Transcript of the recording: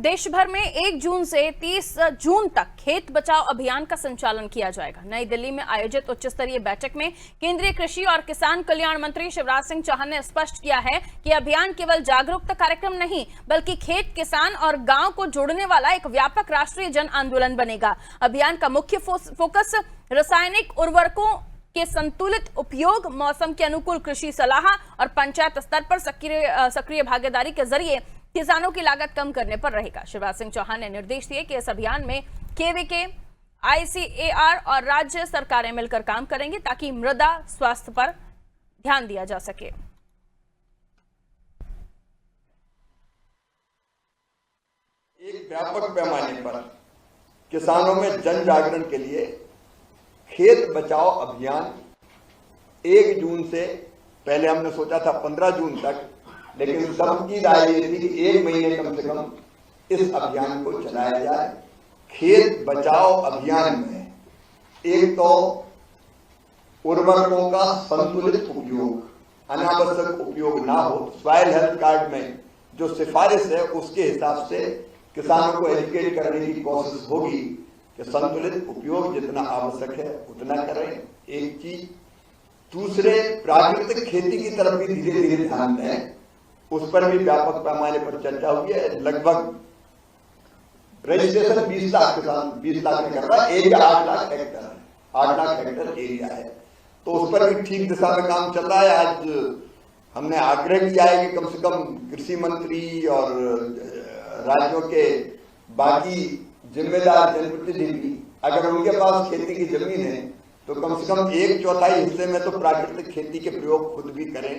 देश भर में 1 जून से 30 जून तक खेत बचाओ अभियान का संचालन किया जाएगा। नई दिल्ली में आयोजित उच्च स्तरीय बैठक में केंद्रीय कृषि और किसान कल्याण मंत्री शिवराज सिंह चौहान ने स्पष्ट किया है कि अभियान केवल जागरूकता कार्यक्रम नहीं बल्कि खेत, किसान और गांव को जोड़ने वाला एक व्यापक राष्ट्रीय जन आंदोलन बनेगा। अभियान का मुख्य फोकस रासायनिक उर्वरकों के संतुलित उपयोग, मौसम के अनुकूल कृषि सलाह और पंचायत स्तर पर सक्रिय भागीदारी के जरिए किसानों की लागत कम करने पर रहेगा। शिवराज सिंह चौहान ने निर्देश दिए कि इस अभियान में केवीके, ICAR और राज्य सरकारें मिलकर काम करेंगी ताकि मृदा स्वास्थ्य पर ध्यान दिया जा सके। एक व्यापक पैमाने पर किसानों में जन जागरण के लिए खेत बचाओ अभियान 1 जून से, पहले हमने सोचा था 15 जून तक, लेकिन सबकी राय ये थी कि 1 महीने कम से कम इस अभियान को चलाया जाए। खेत बचाओ अभियान में एक तो उर्वरकों का संतुलित उपयोग, अनावश्यक उपयोग ना हो, सॉइल हेल्थ कार्ड में जो सिफारिश है उसके हिसाब से किसानों को एजुकेट करने की कोशिश होगी कि संतुलित उपयोग जितना आवश्यक है उतना करें। एक चीज, दूसरे प्राकृतिक खेती की तरफ भी धीरे धीरे ध्यान दें, उस पर भी व्यापक पैमाने पर चर्चा हुई है। लगभग रजिस्ट्रेशन 20 लाख किसान 20 लाख में कर रहा है, एरिया 8 लाख हेक्टर है, 8 लाख हेक्टर एरिया है, तो उस पर भी ठीक दिशा में काम चल रहा है। आज हमने आग्रह किया है कि कम से कम कृषि मंत्री और राज्यों के बाकी जिम्मेदार जनप्रतिनिधि, अगर उनके पास खेती की जमीन है तो कम से कम 1/4 हिस्से में तो प्राकृतिक खेती के प्रयोग खुद भी करें।